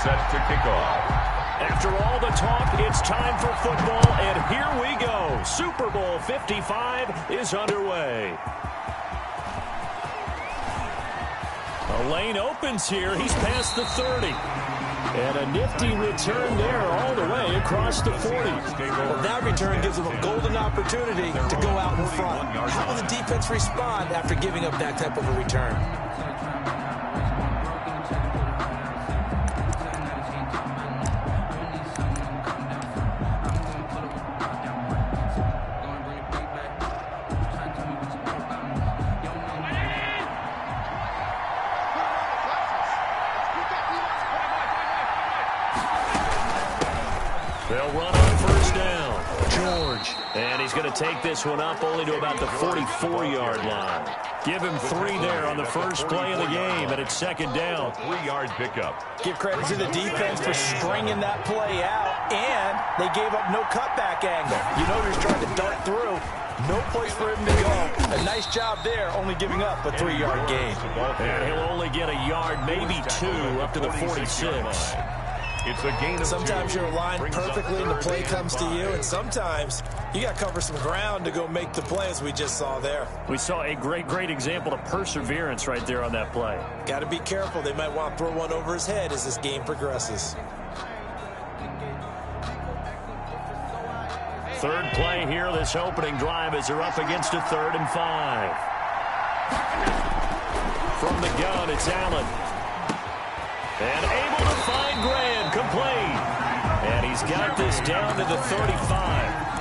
Set to kick off. After all the talk, it's time for football, and here we go. Super Bowl 55 is underway. A lane opens here. He's past the 30. And a nifty return there all the way across the 40. Well, that return gives them a golden opportunity to go out in front. How will the defense respond after giving up that type of a return? They'll run on first down. George. And he's going to take this one up only to about the 44-yard line. Give him 3 there on the first play of the game, and it's second down. 3-yard pickup. Give credit to the defense for stringing that play out, and they gave up no cutback angle. You know he's trying to dart through. No place for him to go. A nice job there, only giving up a 3-yard gain. And he'll only get a yard, maybe 2, up to the 46. It's a gain of 2. Sometimes you're aligned perfectly and the play comes to you, and sometimes you got to cover some ground to go make the play, as we just saw there. We saw a great example of perseverance right there on that play. Got to be careful. They might want to throw one over his head as this game progresses. Third play here, this opening drive, as they're up against a 3rd and 5. From the gun, it's Allen. And able to find Graham, complete. And he's got this down to the 35.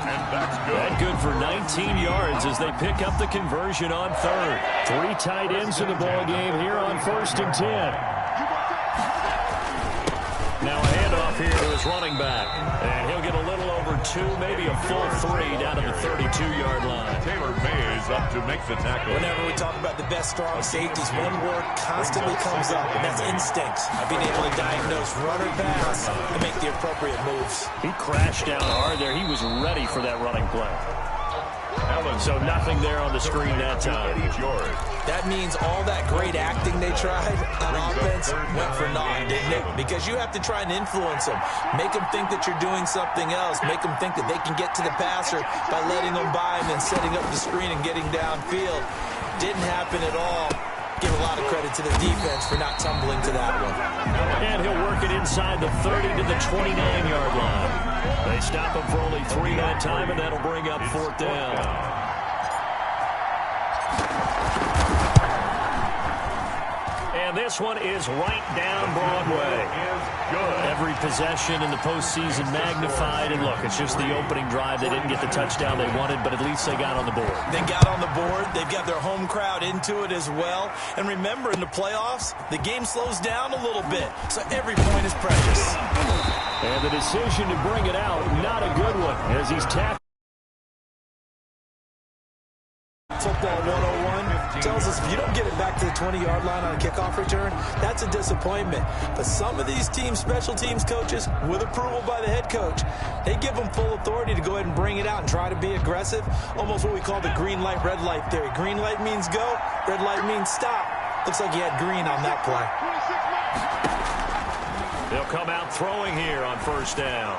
And that's good. And good for 19 yards as they pick up the conversion on 3rd. 3 tight ends in the ball game here on 1st and 10. Now a handoff here to his running back. And he'll get a little over 2, maybe a full 3 down to the 32-yard line. Taylor Mays up to make the tackle. Whenever we talk about the best strong safeties, one word constantly comes up, and that's instinct. Being able to diagnose run or pass and make the appropriate moves. He crashed down hard there. He was ready for that running play. So nothing there on the screen that time. That means all that great acting they tried on offense went for naught, didn't it? Because you have to try and influence them. Make them think that you're doing something else. Make them think that they can get to the passer by letting them by and then setting up the screen and getting downfield. Didn't happen at all. Give a lot of credit to the defense for not tumbling to that one. And he'll work it inside the 30 to the 29-yard line. They stop him for only 3 that time, and that'll bring up 4th down. And this one is right down Broadway. Every possession in the postseason magnified. And look, it's just the opening drive. They didn't get the touchdown they wanted, but at least they got on the board. They got on the board. They've got their home crowd into it as well. And remember, in the playoffs, the game slows down a little bit. So every point is precious. And the decision to bring it out, not a good one, as he's tackled. Football 101 tells us if you don't get it back to the 20-yard line on a kickoff return, that's a disappointment. But some of these special teams coaches, with approval by the head coach, they give them full authority to go ahead and bring it out and try to be aggressive. Almost what we call the green light, red light theory. Green light means go, red light means stop. Looks like he had green on that play. They'll come out throwing here on first down.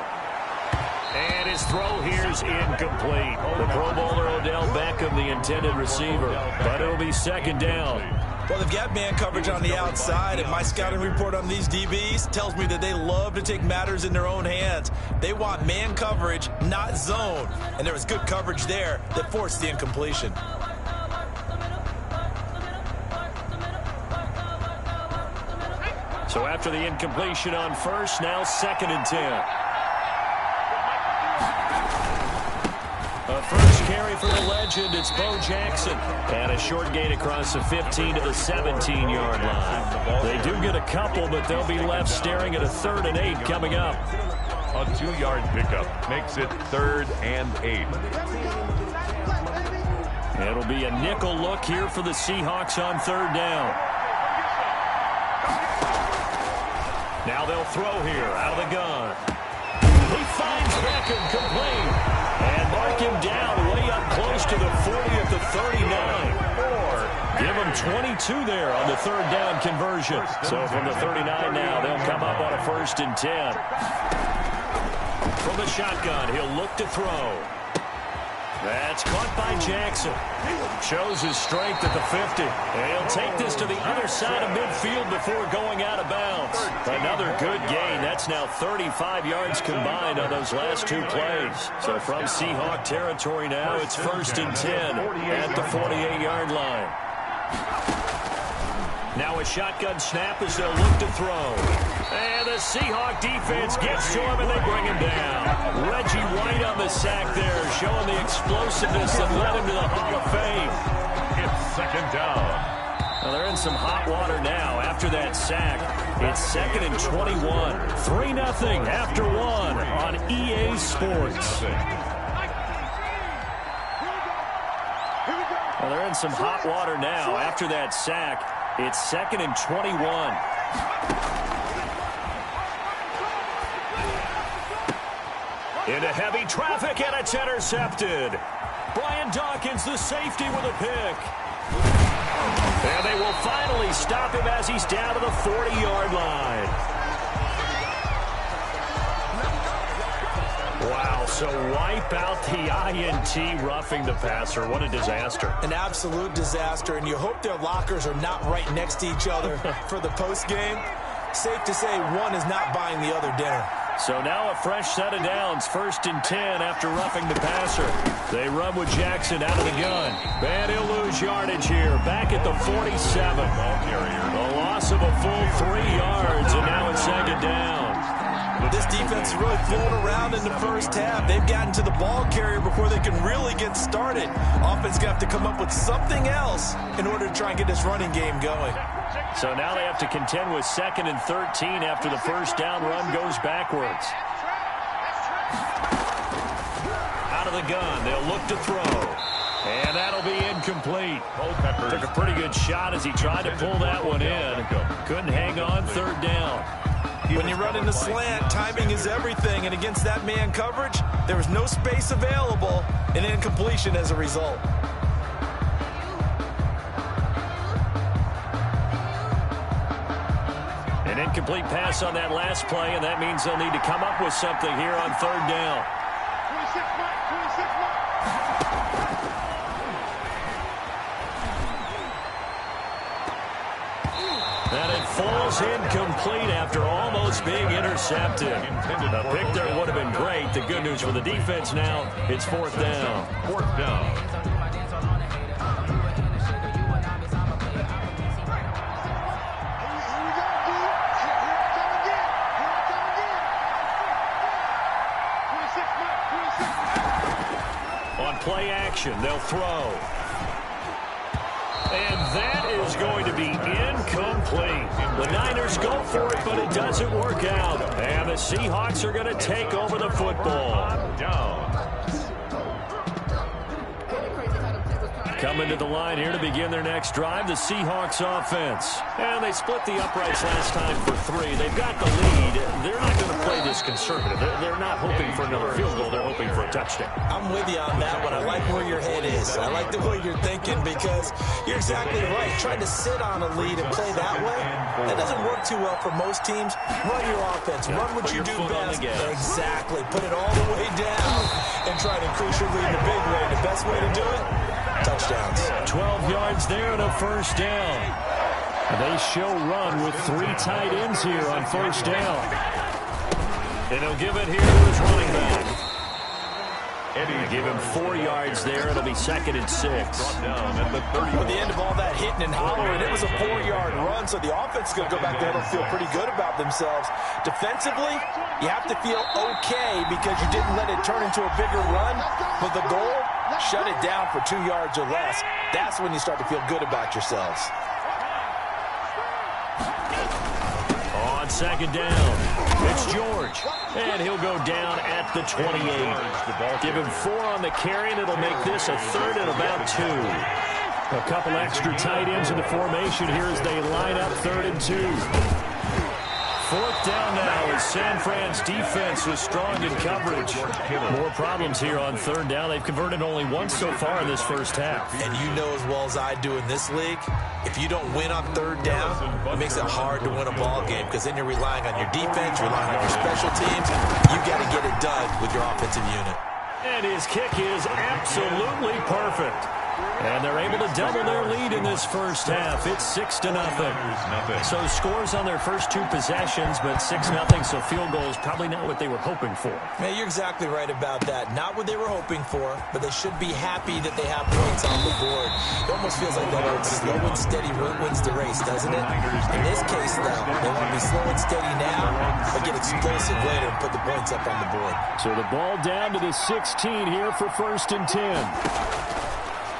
And his throw here is incomplete. The Pro Bowler Odell Beckham, the intended receiver. But it'll be second down. Well, they've got man coverage on the outside, and my scouting report on these DBs tells me that they love to take matters in their own hands. They want man coverage, not zone. And there was good coverage there that forced the incompletion. So after the incompletion on first, now 2nd and 10. A first carry for the legend, it's Bo Jackson. And a short gain across the 15 to the 17-yard line. They do get a couple, but they'll be left staring at a 3rd and 8 coming up. A 2-yard pickup makes it 3rd and 8. It'll be a nickel look here for the Seahawks on 3rd down. Now they'll throw here out of the gun. He finds Beckham complete. And mark him down way up close to the 40 at the 39. Give them 22 there on the third down conversion. So from the 39 now, they'll come up on a 1st and 10. From the shotgun, he'll look to throw. That's caught by Jackson. Shows his strength at the 50. And he'll take this to the other side of midfield before going out of bounds. Another good gain. That's now 35 yards combined on those last 2 plays. So from Seahawk territory now, it's 1st and 10 at the 48-yard line. Now a shotgun snap as they'll look to throw. And the Seahawk defense gets to him and they bring him down. Reggie White on the sack there, showing the explosiveness that led him to the Hall of Fame. It's 2nd down. Well, they're in some hot water now after that sack. It's 2nd and 21. 3-0 after 1 on EA Sports. Well, they're in some hot water now after that sack. It's 2nd and 21. Into heavy traffic, and it's intercepted. Brian Dawkins, the safety, with a pick. And they will finally stop him as he's down to the 40-yard line. Wow, so wipe out the INT, roughing the passer. What a disaster. An absolute disaster, and you hope their lockers are not right next to each other for the postgame. Safe to say one is not buying the other dinner. So now a fresh set of downs, 1st and 10 after roughing the passer. They run with Jackson out of the gun. And he'll lose yardage here, back at the 47. A loss of a full 3 yards, and now it's 2nd down. This defense is really flown around in the first half. They've gotten to the ball carrier before they can really get started. Offense going to have to come up with something else in order to try and get this running game going. So now they have to contend with 2nd and 13 after the first down run goes backwards. Out of the gun, they'll look to throw. And that'll be incomplete. Took a pretty good shot as he tried to pull that one in. Couldn't hang on, 3rd down. When you run in the slant, timing is everything. And against that man coverage, there was no space available, and incompletion as a result. An incomplete pass on that last play, and that means they'll need to come up with something here on 3rd down. And it falls incomplete after almost being intercepted. The pick there would have been great. The good news for the defense now, it's 4th down. 4th down. On play action, they'll throw. And that is going to be incomplete. The Niners go for it, but it doesn't work out. And the Seahawks are going to take over the football. Coming to the line here to begin their next drive, the Seahawks offense. And they split the uprights last time for 3. They've got the lead. They're not going to play this conservative. They're not hoping for another field goal. They're hoping for a touchdown. I'm with you on that one. I like where your head is. I like the way you're thinking because you're exactly right. Trying to sit on a lead and play that way, that doesn't work too well for most teams. Run your offense. Run what you do best. Exactly. Put it all the way down and try to increase your lead in a big way. The best way to do it, touchdowns. 12 yards there and a 1st down. They show run with 3 tight ends here on 1st down. And he'll give it here to his running back. They give him 4 yards there. It'll be 2nd and 6. With the end of all that hitting and hollering, it was a 4-yard run, so the offense is going to go back there and feel pretty good about themselves. Defensively, you have to feel okay because you didn't let it turn into a bigger run. But the goal, shut it down for 2 yards or less. That's when you start to feel good about yourselves. On 2nd down, it's George. And he'll go down at the 28. Give him 4 on the carry, and it'll make this a 3rd and about 2. A couple extra tight ends in the formation here as they line up 3rd and 2. 4th down now as San Fran's defense was strong in coverage. More problems here on 3rd down. They've converted only once so far in this first half. And you know as well as I do in this league, if you don't win on 3rd down, it makes it hard to win a ball game because then you're relying on your defense, you're relying on your special teams. You got to get it done with your offensive unit. And his kick is absolutely perfect. And they're able to double their lead in this first half. It's 6-0. So scores on their first 2 possessions, but 6-0, so field goal is probably not what they were hoping for. Man, you're exactly right about that. Not what they were hoping for, but they should be happy that they have points on the board. It almost feels like that old slow and steady wins the race, doesn't it? In this case, though, they want to be slow and steady now, but get explosive later and put the points up on the board. So the ball down to the 16 here for 1st and 10.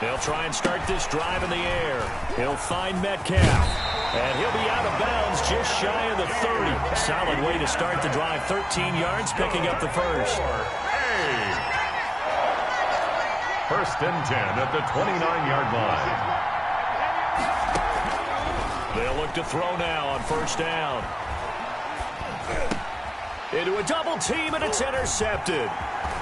They'll try and start this drive in the air. He'll find Metcalf. And he'll be out of bounds just shy of the 30. Solid way to start the drive. 13 yards, picking up the first. First and 10 at the 29-yard line. They'll look to throw now on 1st down. Into a double team, and it's intercepted.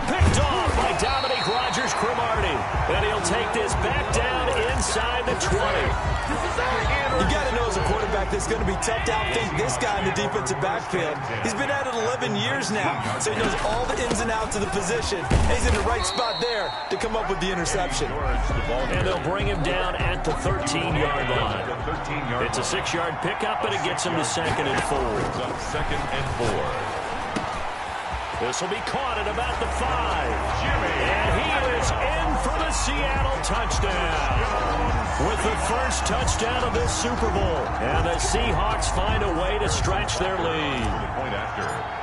Picked off by Dominique Rodgers-Cromartie. And he'll take this back down inside the 20. You got to know as a quarterback that's going to be tough to outthink this guy in the defensive backfield. He's been at it 11 years now, so he knows all the ins and outs of the position. He's in the right spot there to come up with the interception. And they'll bring him down at the 13-yard line. It's a 6-yard pickup, but it gets him to 2nd and 4. 2nd and 4. This will be caught at about the 5. And he is in for the Seattle touchdown. With the first touchdown of this Super Bowl. And the Seahawks find a way to stretch their lead.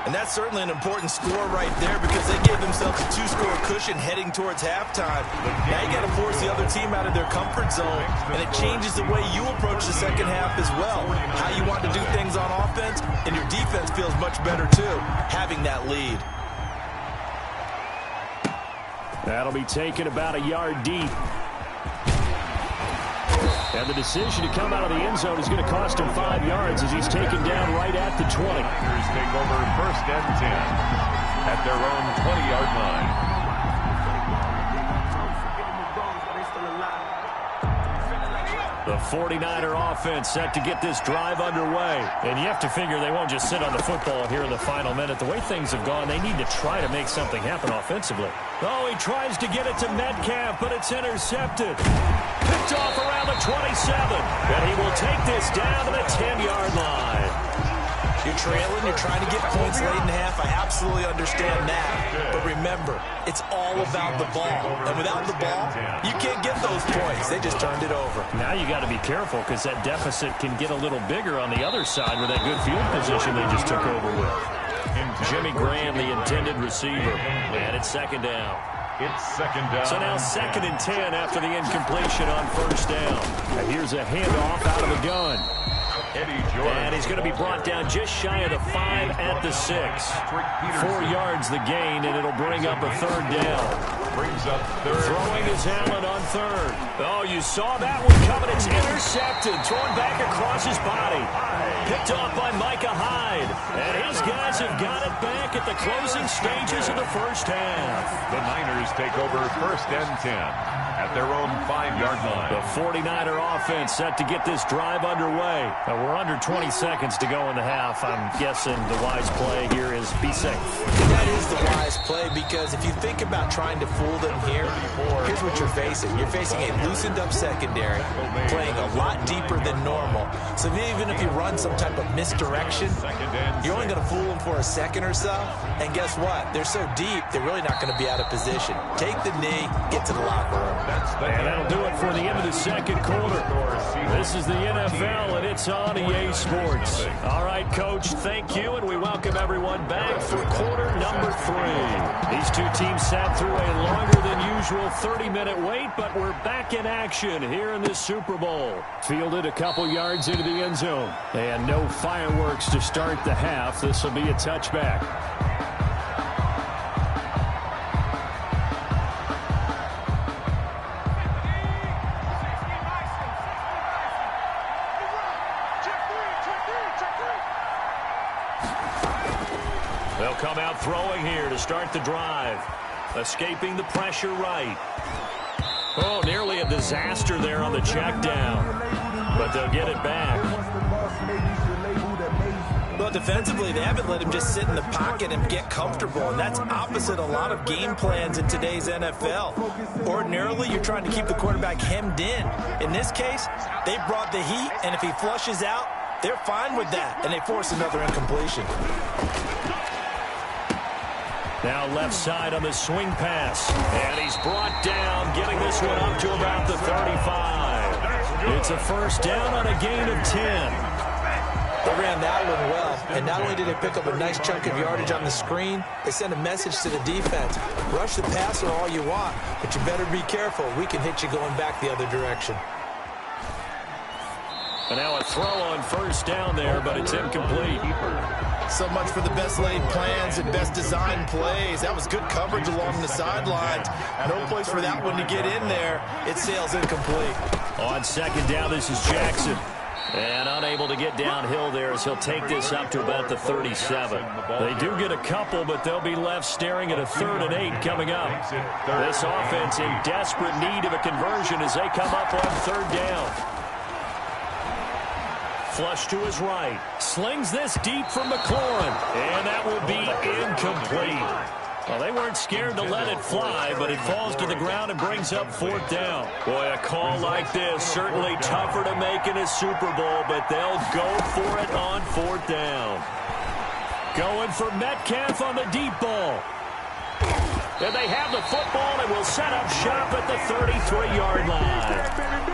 And that's certainly an important score right there because they gave themselves a 2-score cushion heading towards halftime. Now you got to force the other team out of their comfort zone, and it changes the way you approach the second half as well. How you want to do things on offense, and your defense feels much better too, having that lead. That'll be taken about a yard deep. And the decision to come out of the end zone is going to cost him 5 yards as he's taken down right at the 20. Packers take over 1st and 10 at their own 20-yard line. The 49er offense set to get this drive underway. And you have to figure they won't just sit on the football here in the final minute. The way things have gone, they need to try to make something happen offensively. Oh, he tries to get it to Metcalf, but it's intercepted. Picked off around the 27. And he will take this down to the 10-yard line. You're trailing, you're trying to get points late in the half. I absolutely understand that. But remember, it's all about the ball. And without the ball, you can't get those points. They just turned it over. Now you got to be careful because that deficit can get a little bigger on the other side with that good field position they just took over with. Jimmy Graham, the intended receiver. And it's 2nd down. It's 2nd down. So now 2nd and 10 after the incompletion on 1st down. And here's a handoff out of the gun. And he's going to be brought down just shy of the 5 at the 6. 4 yards the gain, and it'll bring up a 3rd down. Brings up 3rd. Throwing is Allen on 3rd. Oh, you saw that one coming. It's intercepted. Thrown back across his body. Picked off by Micah Hyde. And his guys have got it back at the closing stages of the first half. The Niners take over 1st and 10 at their own 5-yard line. The 49er offense set to get this drive underway. We're under 20 seconds to go in the half. I'm guessing the wise play here is be safe. That is the wise play because if you think about trying to fool them here, here's what you're facing. You're facing a loosened up secondary, playing a lot deeper than normal. So even if you run some type of misdirection, you're only going to fool them for a second or so. And guess what? They're so deep, they're really not going to be out of position. Take the knee, get to the locker room. And that'll do it for the end of the second quarter. This is the NFL, and it's on EA Sports. All right, Coach, thank you, and we welcome everyone back for quarter number 3. These two teams sat through a longer than usual 30-minute wait, but we're back in action here in this Super Bowl. Fielded a couple yards into the end zone, and no fireworks to start the half. This will be a touchback. They'll come out throwing here to start the drive. Escaping the pressure right. Oh, nearly a disaster there on the check down. But they'll get it back. Well, defensively, they haven't let him just sit in the pocket and get comfortable, and that's opposite a lot of game plans in today's NFL. Ordinarily, you're trying to keep the quarterback hemmed in. In this case, they brought the heat, and if he flushes out, they're fine with that, and they force another incompletion. Now left side on the swing pass. And he's brought down, getting this one up to about the 35. It's a first down on a gain of 10. They ran that one well, and not only did they pick up a nice chunk of yardage on the screen, they sent a message to the defense. Rush the passer all you want, but you better be careful. We can hit you going back the other direction. And now a throw on first down there, but it's incomplete. So much for the best laid plans and best designed plays. That was good coverage along the sidelines. No place for that one to get in there. It sails incomplete. On second down, this is Jackson. And unable to get downhill there as he'll take this up to about the 37. They do get a couple, but they'll be left staring at a 3rd and 8 coming up. This offense in desperate need of a conversion as they come up on 3rd down. Flush to his right. Slings this deep from McLaurin. And that will be incomplete. Well, they weren't scared to let it fly, but it falls to the ground and brings up 4th down. Boy, a call like this, certainly tougher to make in a Super Bowl, but they'll go for it on 4th down. Going for Metcalf on the deep ball. And they have the football and will set up shop at the 33-yard line.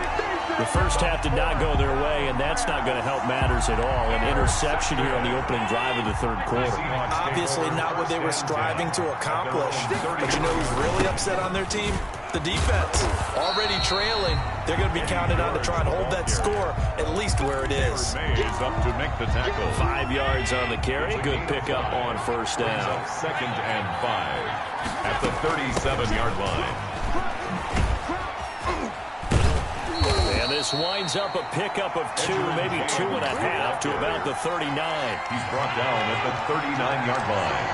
The first half did not go their way, and that's not going to help matters at all. An interception here on the opening drive of the 3rd quarter. Obviously not what they were striving to accomplish. But you know who's really upset on their team? The defense. Already trailing. They're going to be counted on to try and hold that score at least where it is. Mays up to make the tackle. 5 yards on the carry. Good pickup on first down. 2nd and 5 at the 37-yard line. And this winds up a pickup of 2, maybe 2.5 to about the 39. He's brought down at the 39-yard line.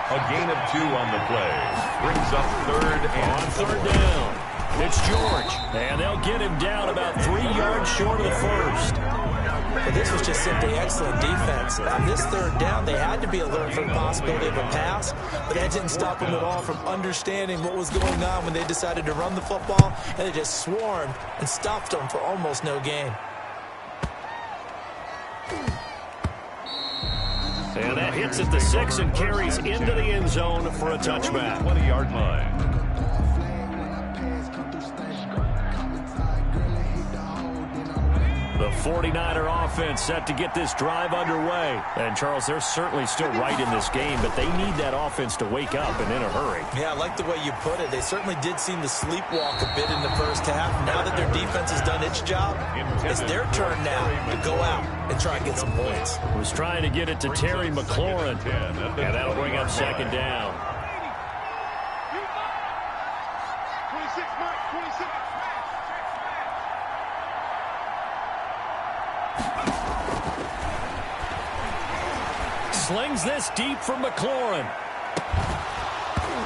A gain of 2 on the play. Brings up 3rd and on 3rd down. It's George. And they'll get him down about 3 yards short of the first. But this was just simply excellent defense. On this 3rd down, they had to be alert for the possibility of a pass, but that didn't stop them at all from understanding what was going on when they decided to run the football, and they just swarmed and stopped them for almost no gain. And that hits at the 6 and carries into the end zone for a touchback. 20-yard line. The 49er offense set to get this drive underway. And, Charles, they're certainly still right in this game, but they need that offense to wake up and in a hurry. Yeah, I like the way you put it. They certainly did seem to sleepwalk a bit in the first half. Now that their defense has done its job, it's their turn now to go out and try and get some points. Was trying to get it to Terry McLaurin, and that'll bring up 2nd down. Slings this deep from McLaurin.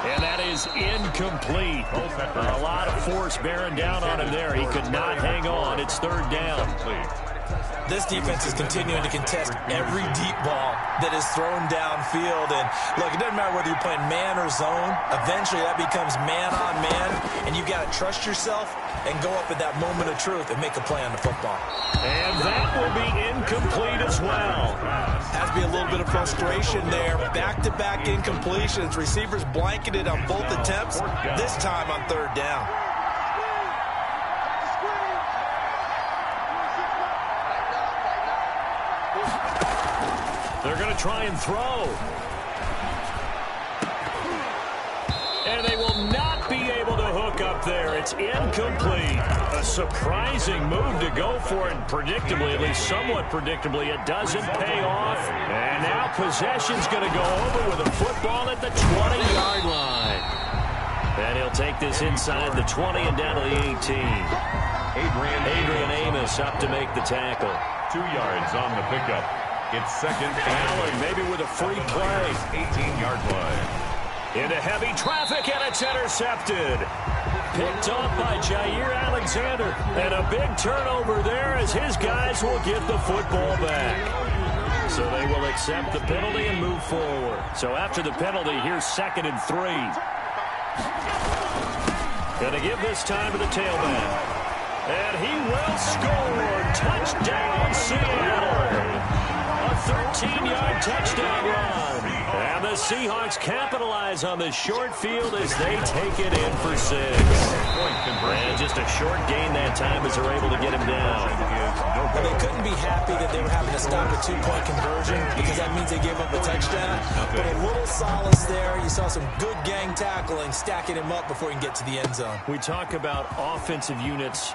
And that is incomplete. A lot of force bearing down on him there. He could not hang on. It's 3rd down. This defense is continuing to contest every deep ball that is thrown downfield. And, look, it doesn't matter whether you're playing man or zone. Eventually, that becomes man on man. And you've got to trust yourself and go up at that moment of truth and make a play on the football. And that will be incomplete as well. Has to be a little bit of frustration there. Back-to-back incompletions. Receivers blanketed on both attempts, this time on 3rd down. They're going to try and throw. And they will not be able to hook up there. It's incomplete. A surprising move to go for it. Predictably, at least somewhat predictably, it doesn't pay off. And now possession's going to go over with a football at the 20-yard line. And he'll take this inside the 20 and down to the 18. Adrian Amos up to make the tackle. 2 yards on the pickup. It's second Allen maybe with a free play. 18-yard line. Into heavy traffic, and it's intercepted. Picked off by Jair Alexander. And a big turnover there as his guys will get the football back. So they will accept the penalty and move forward. So after the penalty, here's 2nd and 3. Going to give this time to the tailback. And he will score. Touchdown, Seattle. A 13-yard touchdown run. And the Seahawks capitalize on the short field as they take it in for 6. And just a short gain that time as they're able to get him down. Well, they couldn't be happy that they were having to stop a 2-point conversion because that means they gave up a touchdown. But a little solace there. You saw some good gang tackling, stacking him up before he can get to the end zone. We talk about offensive units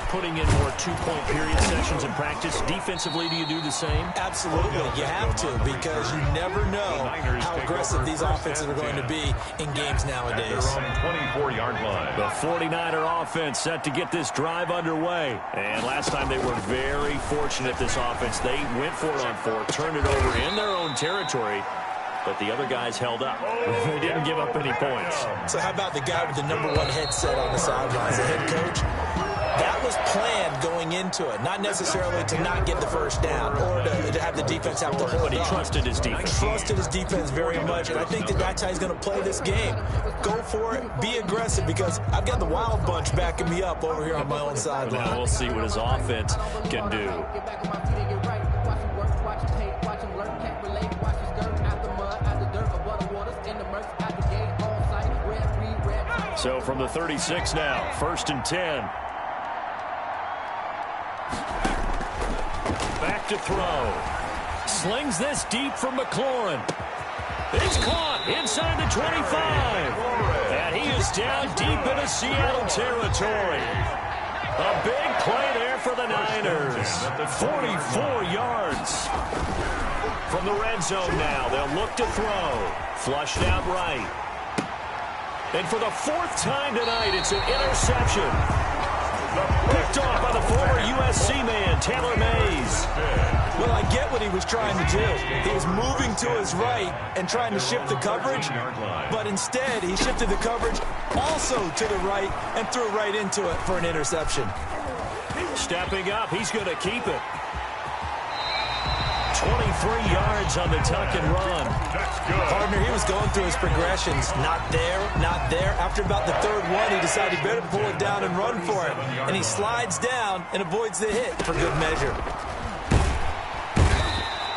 putting in more 2-point period sessions in practice. Defensively, do you do the same? Absolutely. You have to because you never know how aggressive these offenses are going to be in games nowadays. They're on 24-yard line. The 49er offense set to get this drive underway. And last time they were very fortunate, this offense. They went for it on 4, turned it over in their own territory. But the other guys held up. They didn't give up any points. So how about the guy with the #1 headset on the sidelines, the head coach? That was planned going into it, not necessarily to not get the first down or to have the defense have to hold on. But he trusted his defense. Trusted his defense very much, and I think that's how he's going to play this game. Go for it, be aggressive, because I've got the wild bunch backing me up over here on my own sideline. Now we'll see what his offense can do. So from the 36 now, 1st and 10. Back to throw. Slings this deep from McLaurin. It's caught inside the 25. And he is down deep into Seattle territory. A big play there for the Niners. 44 yards. From the red zone now, they'll look to throw. Flushed out right. And for the 4th time tonight, it's an interception. Picked off by the former USC man, Taylor Mays. Well, I get what he was trying to do. He was moving to his right and trying to shift the coverage, but instead he shifted the coverage also to the right and threw right into it for an interception. Stepping up, he's going to keep it. 23 yards on the tuck and run. Partner, he was going through his progressions. Not there, not there. After about the 3rd one, he decided he better pull it down and run for it. And he slides down and avoids the hit for good measure.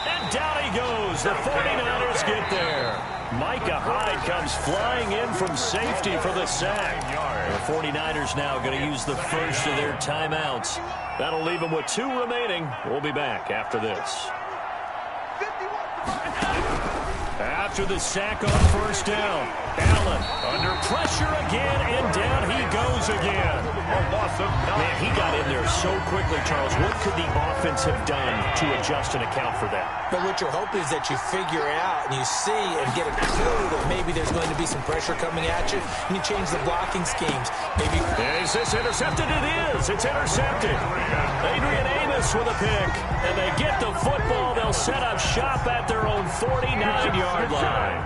And down he goes. The 49ers get there. Micah Hyde comes flying in from safety for the sack. The 49ers now going to use the first of their timeouts. That'll leave them with 2 remaining. We'll be back after this. After the sack on 1st down, Allen under pressure again, and down he goes again. A loss of 9. Man, he got in there so quickly, Charles. What could the offense have done to adjust and account for that? But what you're hoping is that you figure out and you see and get a clue that maybe there's going to be some pressure coming at you, and you change the blocking schemes. Maybe. Is this intercepted? It is. It's intercepted. Adrian Amos with a pick, and they get the football. They'll set up shop at their own 49-yard line.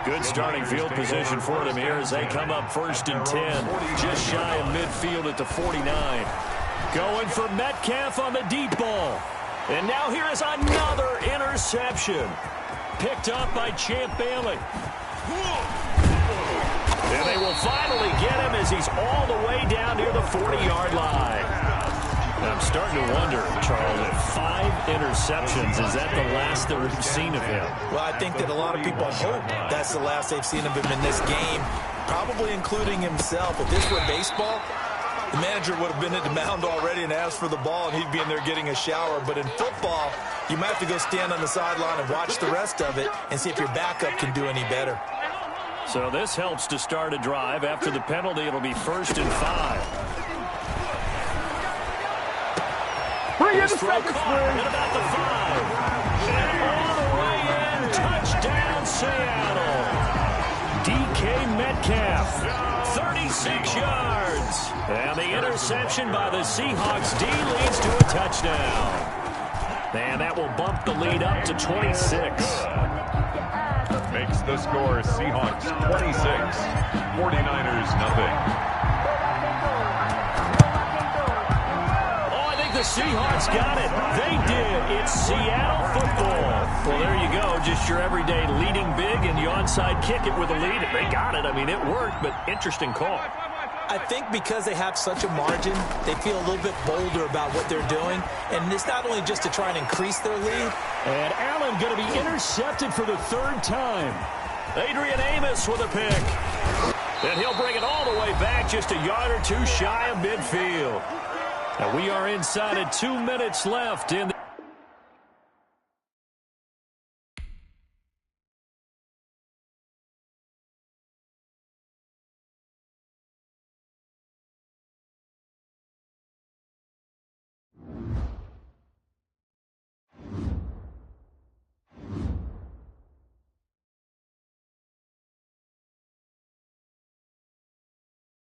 Good starting field position for them here as they come up 1st and 10. Just shy of midfield at the 49. Going for Metcalf on the deep ball. And now here is another interception. Picked up by Champ Bailey. And they will finally get him as he's all the way down near the 40-yard line. I'm starting to wonder, Charles, if 5 interceptions, is that the last that we've seen of him? Well, I think that a lot of people hope that's the last they've seen of him in this game, probably including himself. If this were baseball, the manager would have been at the mound already and asked for the ball, and he'd be in there getting a shower. But in football, you might have to go stand on the sideline and watch the rest of it and see if your backup can do any better. So this helps to start a drive. After the penalty, it'll be 1st and 5. His throw caught at about the 5. And all the way in, touchdown Seattle. DK Metcalf, 36 yards. And the interception by the Seahawks D leads to a touchdown. And that will bump the lead up to 26. Makes the score Seahawks 26, 49ers nothing. Oh, I think the Seahawks got it. They did. It's Seattle football. Well, there you go. Just your everyday leading big, and you onside kick it with a lead. They got it. I mean, it worked, but interesting call. I think because they have such a margin, they feel a little bit bolder about what they're doing. And it's not only just to try and increase their lead. And Allen going to be intercepted for the third time. Adrian Amos with a pick. And he'll bring it all the way back just a yard or two shy of midfield. And we are inside of 2 minutes left in the